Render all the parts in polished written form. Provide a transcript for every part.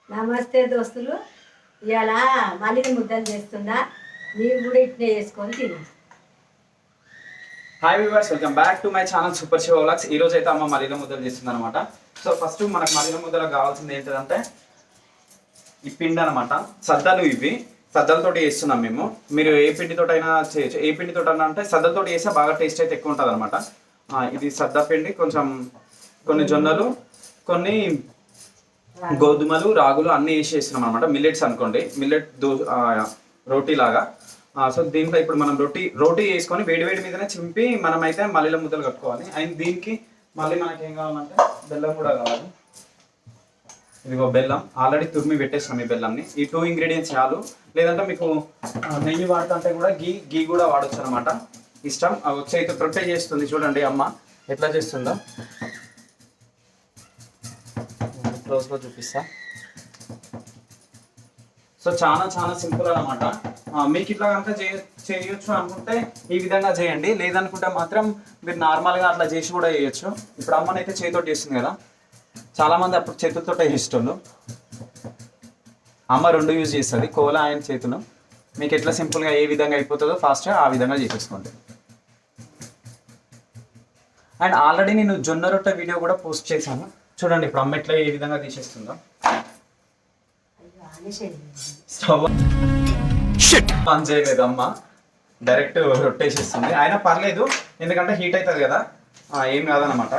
నమస్తే దోస్తులు. ఇవాళ మళ్ళీ ముద్దలు చేస్తున్నా, మీరు కూడా ఇట్నే చేసుకొని తిను. Hi viewers, welcome back to my channel super Shiva vlogs. ఈ రోజు అయితే అమ్మ మలీల ముద్దలు చేస్తుంది అనమాట. సో ఫస్ట్ మనకు మలీల ముద్దలకు కావాల్సింది ఏంటంటే ఈ పిండి అనమాట. సద్దలు ఇవి సద్దలతోటి చేస్తున్నాం మేము. మీరు ఏ పిండితోటైనా చేయొచ్చు. ఏ పిండితోటైనా అంటే సద్దలతోటి చేస్తే బాగా టేస్ట్ అయితే ఎక్కువ ఉంటుంది అనమాట. ఇది సద్ద పిండి, కొంచెం కొన్ని జొన్నలు, కొన్ని గోధుమలు, రాగులు అన్నీ వేసి చేస్తున్నాం అనమాట. మిల్లెట్స్ అనుకోండి, మిల్లెట్ రోటీ లాగా. సో దీంట్లో ఇప్పుడు మనం రోటీ వేసుకొని వేడి మీదనే చింపి మనమైతే మలీల ముద్దలు కట్టుకోవాలి. అండ్ దీనికి మళ్ళీ మనకి ఏం కావాలంటే బెల్లం కూడా కావాలి. ఇదిగో బెల్లం ఆల్రెడీ తురిమి పెట్టేస్తాం. ఈ బెల్లంని, ఈ 2 ఇంగ్రీడియంట్స్ చాలు. లేదంటే మీకు నెయ్యి వాడుతుంటే కూడా గీ కూడా వాడచ్చు అనమాట, ఇష్టం. వచ్చి అయితే ప్రిపేర్ చేస్తుంది చూడండి అమ్మ ఎట్లా చేస్తుందో. క్లోజ్లో చూపిస్తా. సో చాలా సింపుల్ అనమాట. మీకు ఇట్లా కనుక చేయొచ్చు అనుకుంటే ఈ విధంగా చేయండి. లేదనుకుంటే మాత్రం మీరు నార్మల్గా అట్లా చేసి కూడా చేయొచ్చు. ఇప్పుడు అమ్మనైతే చేతితో చేస్తుంది కదా, చాలా మంది అప్పుడు చేతులతో చేసేటోళ్ళు. అమ్మ 2 యూజ్ చేస్తుంది, కోలా అండ్ చేతులు. మీకు ఎట్లా సింపుల్గా ఏ విధంగా అయిపోతుందో ఫాస్ట్గా ఆ విధంగా చేసేసుకోండి. అండ్ ఆల్రెడీ నేను జొన్న రొట్టె వీడియో కూడా పోస్ట్ చేశాను, చూడండి. ఇప్పుడు అమ్మ ఎట్లా ఏ విధంగా తీసేస్తుందో. స్టవ్ ఆన్ చేయలేదు అమ్మ, డైరెక్ట్ రొట్టేసేస్తుంది. అయినా పర్లేదు, ఎందుకంటే హీట్ అవుతుంది కదా, ఏం కాదనమాట.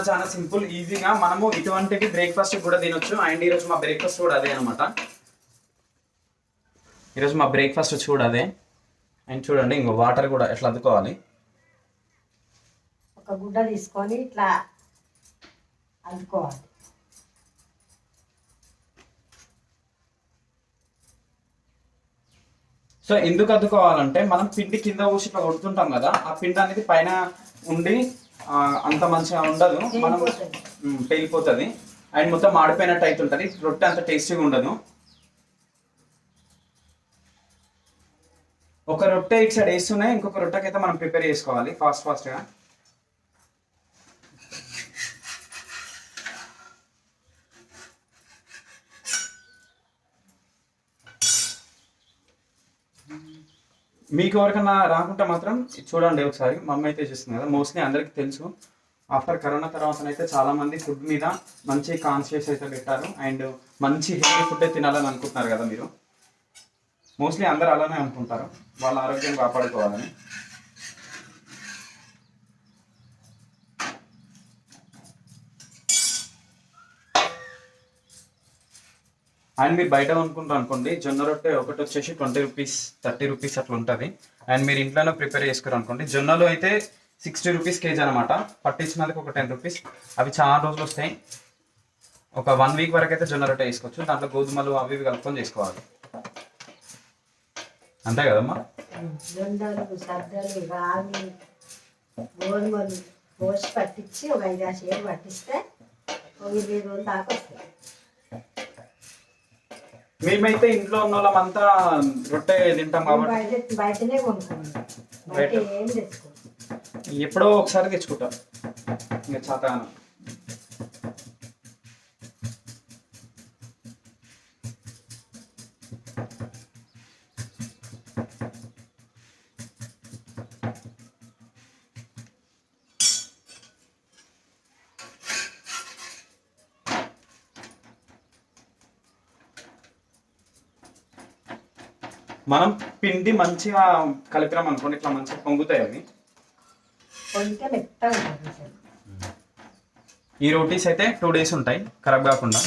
చాలా సింపుల్, ఈజీగా మనము ఇటువంటివి బ్రేక్ఫాస్ట్ కూడా తినొచ్చు. అండ్ ఈరోజు మా బ్రేక్ఫాస్ట్ కూడా అదే అనమాట. ఈరోజు మా బ్రేక్ఫాస్ట్ కూడా అదే. అండ్ చూడండి, ఇంకో వాటర్ కూడా ఎట్లా అద్దుకోవాలి. ఒక గుడ్డ తీసుకొని ఇట్లా అద్దుకోవాలి. సో ఎందుకు అద్దుకోవాలంటే మనం పిండి కింద పోసి ఇట్లా కొడుతుంటాం కదా, ఆ పిండి అనేది పైన ఉండి అంత మంచిగా ఉండదు, మనం పేలిపోతుంది. అండ్ మొత్తం మాడిపోయినట్టు అవుతుంటుంది, రొట్టె అంత టేస్టీగా ఉండదు. ఒక రొట్టె ఇటు సైడ్ వేస్తూనే ఇంకొక రొట్టెకైతే మనం ప్రిపేర్ చేసుకోవాలి ఫాస్ట్గా. మీకు ఎవరికన్నా రాకుంటే మాత్రం చూడండి ఒకసారి. మా అమ్మ అయితే చేస్తుంది కదా, మోస్ట్లీ అందరికీ తెలుసు. ఆఫ్టర్ కరోనా తర్వాతనైతే చాలా మంది ఫుడ్ మీద మంచి కాన్షియస్ అయితే పెట్టారు. అండ్ మంచి హెల్తీ ఫుడ్ తినాలని అనుకుంటున్నారు కదా మీరు. మోస్ట్లీ అందరూ అలానే అనుకుంటారు, వాళ్ళ ఆరోగ్యం కాపాడుకోవాలని. అండ్ మీరు బయట కొనుక్కుంటారు అనుకోండి, జొన్న రొట్టె ఒకటి వచ్చేసి 20 రూపీస్ 30 రూపీస్ అట్లా ఉంటుంది. అండ్ మీరు ఇంట్లోనే ప్రిపేర్ చేసుకున్నారు అనుకోండి, జొన్నలు అయితే 60 రూపీస్ కేజీ అనమాట. పట్టించినందుకు ఒక 10 రూపీస్. అవి చాలా రోజులు వస్తాయి, ఒక 1 వీక్ వరకు అయితే జొన్న రొట్టె వేసుకోవచ్చు. దాంట్లో గోధుమలు అవి ఇవి కలుపుకొని చేసుకోవాలి, అంతే కదమ్మా. జొన్నలు, సద్దలు, రాగి, గోధుమలు పోసి పట్టించి ఒక 5-6 సేలు పట్టిస్తే ఒక 20 రోజులు దాకా వస్తాయి. మేమైతే ఇంట్లో ఉన్న వాళ్ళమంతా రొట్టె తింటాం కాబట్టి బయటనే కొనుక్కుంటాం, బయట ఏం తెచ్చుకోం. ఎప్పుడో ఒకసారి తెచ్చుకుంటాం, ఇంకా చాతగానం. మనం పిండి మంచిగా కలిపినాం అనుకోండి, ఇట్లా మంచిగా పొంగుతాయి అవి. ఈ రోటీస్ అయితే 2 డేస్ ఉంటాయి ఖరాబ్ కాకుండా.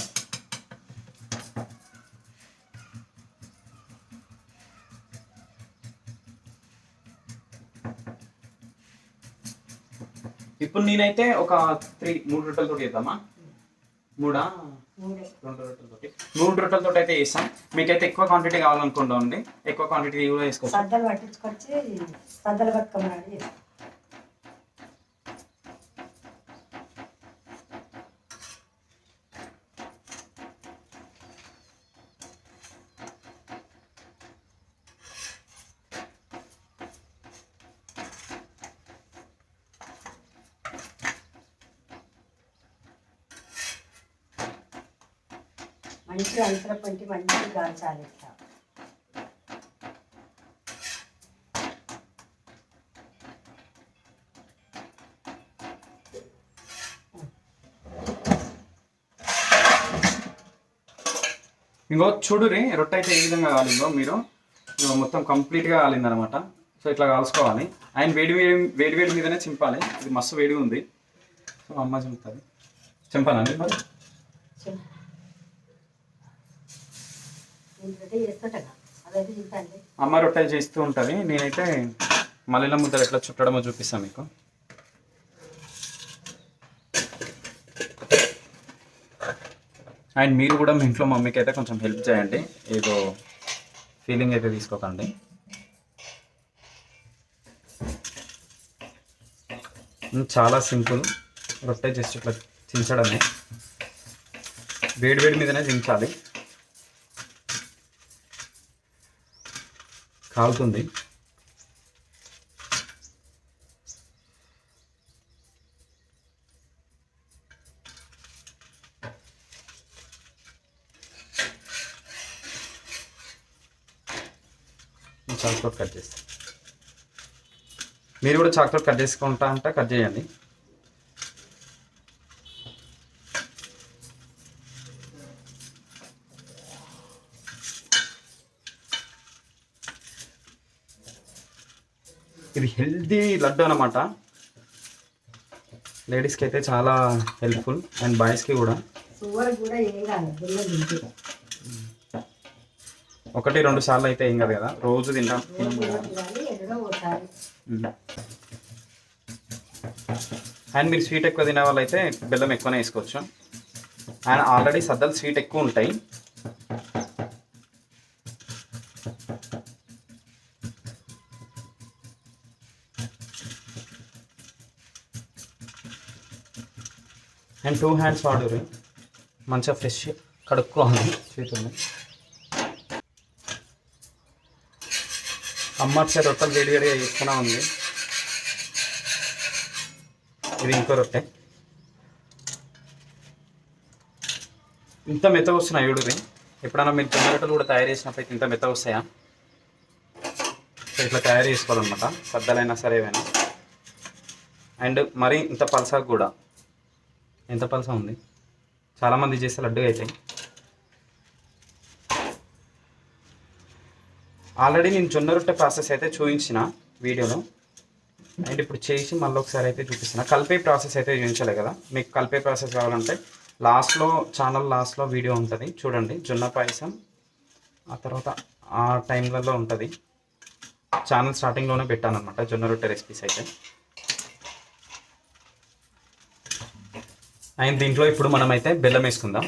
ఇప్పుడు నేనైతే ఒక 3 రొట్టెలతో చేద్దామా? 3 రొట్టెలతో అయితే చేస్తాం. మీకైతే ఎక్కువ క్వాంటిటీ కావాలనుకుంటా, ఎక్కువ క్వాంటిటీ కూడా వేసుకోవచ్చు. సద్దలు పట్టించుకొచ్చి సద్దలు బతుకమ్మ. మంచిగా అంతర పంటి మంచిగా కాల్చాలి ఇట్లా. ఇంకో చూడురి రొట్టె అయితే ఏ విధంగా కాలిందో మీరు ఇగో మొత్తం కంప్లీట్గా కాలిందనమాట. సో ఇట్లా కాల్చుకోవాలి. ఆయన వేడి వేడి వేడి మీదనే చింపాలి. ఇది మస్తు వేడిగా ఉంది. సో అమ్మ చింపుతుంది. చింపాలండి మరి అమ్మ రొట్టెలు చేస్తూ ఉంటుంది. నేనైతే మల్లెల ముద్దలు ఎట్లా చుట్టడమో చూపిస్తాను మీకు. అండ్ మీరు కూడా మీ ఇంట్లో మమ్మీకి అయితే కొంచెం హెల్ప్ చేయండి. ఏదో ఫీలింగ్ అయితే తీసుకోకండి. చాలా సింపుల్. రొట్టె జస్ట్ ఇట్లా చించడమే. వేడి వేడి మీదనే చించాలి. కాలుతుంది. చాక్తో కట్ చేస్తాను. మీరు కూడా చాక్తో కట్ చేసుకుంటా అంటే కట్ చేయండి. ఇది హెల్దీ లడ్డు అనమాట. లేడీస్కి అయితే చాలా హెల్ప్ఫుల్ అండ్ బాయ్స్కి కూడా. ఒకటి రెండు సార్లు అయితే ఏం కాదు కదా, రోజు తింటాం. అండ్ మీరు స్వీట్ ఎక్కువ తినే వాళ్ళు అయితే బెల్లం ఎక్కువనే వేసుకోవచ్చు. అండ్ ఆల్రెడీ సద్దలు స్వీట్ ఎక్కువ ఉంటాయి. అండ్ 2 హ్యాండ్స్ వాడరు. మంచిగా ఫ్రెష్ కడుక్కోవాలి చేతుల్ని. అమ్మ ఒకసారి రొట్టెలు వేడి వేడిగా చేసుకున్నా ఉంది. ఇది ఇంకో రొట్టె. ఇంత మెత్తగా వస్తున్నాయి చూడుది. ఎప్పుడైనా మీరు చిన్న రొట్టెలు కూడా తయారు చేసినప్పుడు ఇంత మెత్తగా వస్తాయా? సో ఇట్లా తయారు చేసుకోవాలన్నమాట, సద్దలైనా సరే ఏవైనా. అండ్ మరి ఇంత పలసగా కూడా, ఎంత పలస ఉంది. చాలామంది చేస్తే లడ్డుగా అవుతాయి. ఆల్రెడీ నేను జొన్న రొట్టె ప్రాసెస్ అయితే చూపించిన వీడియోలో. అండ్ ఇప్పుడు చేసి మళ్ళీ ఒకసారి అయితే చూపిస్తున్నా. కలిపే ప్రాసెస్ అయితే చూపించలే కదా. మీకు కలిపే ప్రాసెస్ కావాలంటే లాస్ట్లో, ఛానల్ లాస్ట్లో వీడియో ఉంటుంది చూడండి. జొన్న పాయసం ఆ తర్వాత ఆ టైంలలో ఉంటుంది. ఛానల్ స్టార్టింగ్లోనే పెట్టాను అనమాట జొన్న రొట్టె రెసిపీస్ అయితే. అండ్ దీంట్లో ఇప్పుడు మనమైతే బెల్లం వేసుకుందాం.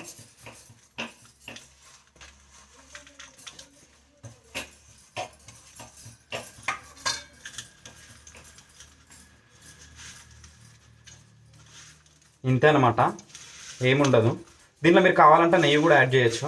ఇంతే అనమాట, ఏముండదు. దీంట్లో మీరు కావాలంటే నెయ్యి కూడా యాడ్ చేయొచ్చు.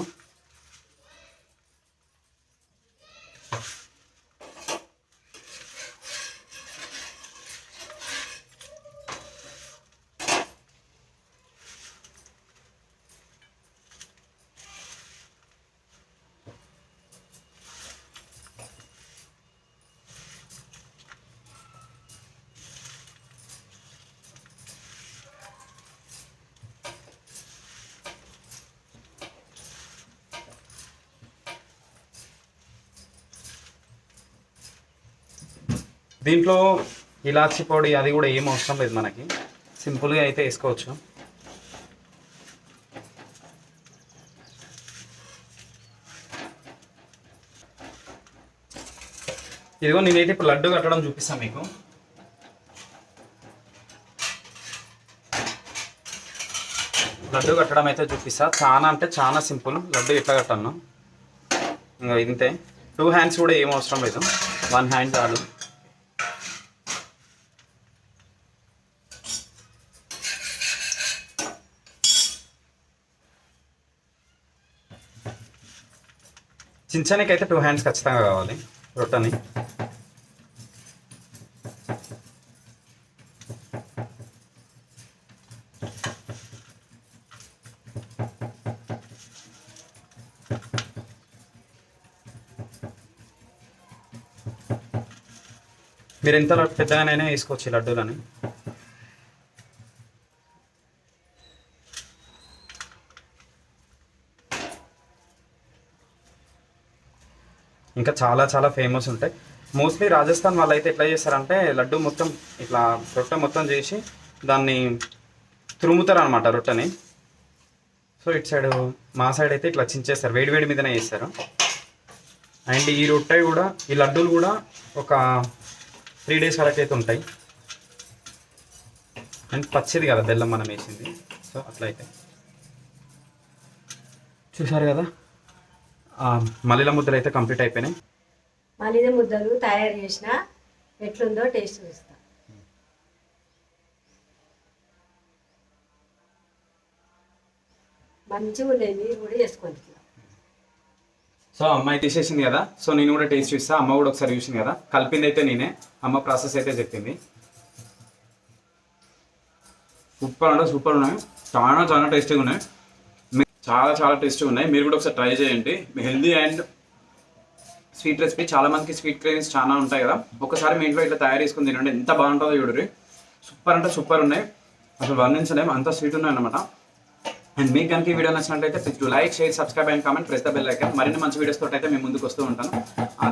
దీంట్లో ఇలాచి పొడి అది కూడా ఏం అవసరం లేదు మనకి. సింపుల్గా అయితే వేసుకోవచ్చు. ఇదిగో నేనైతే ఇప్పుడు లడ్డు కట్టడం చూపిస్తాను మీకు. లడ్డు కట్టడం అయితే చూపిస్తా. చాలా అంటే చాలా సింపుల్. లడ్డు ఎట్లా కట్టాను ఇంకా ఇంతే. 2 హ్యాండ్స్ కూడా ఏం అవసరం లేదు, 1 హ్యాండ్ చాలు. చించడానికి అయితే 2 హ్యాండ్స్ ఖచ్చితంగా కావాలి రొట్టెని. మీరు ఎంత పెద్దగానైనా వేసుకోవచ్చు ఈ లడ్డూలని. ఇంకా చాలా చాలా ఫేమస్ ఉంటాయి. మోస్ట్లీ రాజస్థాన్ వాళ్ళు అయితే ఎట్లా చేస్తారంటే లడ్డు మొత్తం ఇట్లా రొట్టె మొత్తం చేసి దాన్ని తురుముతారు అనమాట రొట్టెని. సో ఇటు సైడ్ మా సైడ్ అయితే ఇట్లా చించేస్తారు, వేడి వేడి మీదనే చేస్తారు. అండ్ ఈ రొట్టె కూడా ఈ లడ్డూలు కూడా ఒక 3 days వరకు అయితే ఉంటాయి. అండ్ పచ్చిది కదా బెల్లం మనం వేసింది, సో అట్లా అయితే చూసారు కదా. మల్లెల ముద్దలు అయితే కంప్లీట్ అయిపోయినాయి. మల్లెల ముద్దలు తయారు చేసిన ఎట్లుందో టేస్ట్ చూస్తా. మంచిగా ఉన్నాయి, మీరు కూడా చేసుకోండి. సో అమ్మాయి తీసేసింది కదా, సో నేను కూడా టేస్ట్ చూస్తా. అమ్మ కూడా ఒకసారి చూసింది కదా, కలిపింది అయితే నేనే, అమ్మ ప్రాసెస్ అయితే చెప్పింది. సూపర్ అంటే సూపర్ ఉన్నాయి, చాలా చాలా టేస్టీగా ఉన్నాయి, చాలా చాలా టేస్టీగా ఉన్నాయి. మీరు కూడా ఒకసారి ట్రై చేయండి. Healthy and sweet recipe. చాలా మందికి స్వీట్ క్రేవింగ్స్ చాలా ఉంటాయి కదా, ఒకసారి మీ ఇంట్లో ఇట్లా తయారు చేసుకుని తినండి, ఎంత బాగుంటుందో చూడరు. సూపర్ అంటే సూపర్ ఉన్నాయి, అసలు వర్ణించలేము, అంత స్వీట్ ఉన్నాయి అనమాట. అండ్ మీకు కనుక ఈ వీడియో నచ్చినట్లయితే please do like, share, subscribe and comment, press the bell icon. మరిన్ని మంచి వీడియోస్ తోటి అయితే మేము ముందుకు వస్తూ ఉంటాను.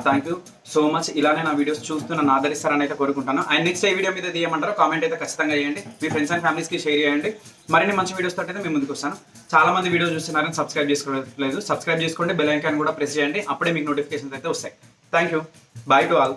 Thank you so much. ఇలానే నా వీడియోస్ చూస్తూ నన్ను ఆదరిస్తారని అయితే కోరుకుంటాను. అండ్ నెక్స్ట్ ఏ వీడియో మీద తీయమంటారో కామెంట్ అయితే ఖచ్చితంగా చేయండి, మీ ఫ్రెండ్స్ అండ్ ఫ్యామిలీస్కి షేర్ చేయండి. మరిన్ని మంచి వీడియోస్ తోటి అయితే మేము ముందుకు వస్తాను. చాలా మంది వీడియో చూస్తున్నారని సబ్స్క్రైబ్ చేసుకోలేదు, సబ్స్క్రైబ్ చేసుకోండి, బెల్ ఐకాన్ కూడా ప్రెస్ చేయండి, అప్పుడే మీకు నోటిఫికేషన్స్ అయితే వస్తాయి. Thank you, bye to all.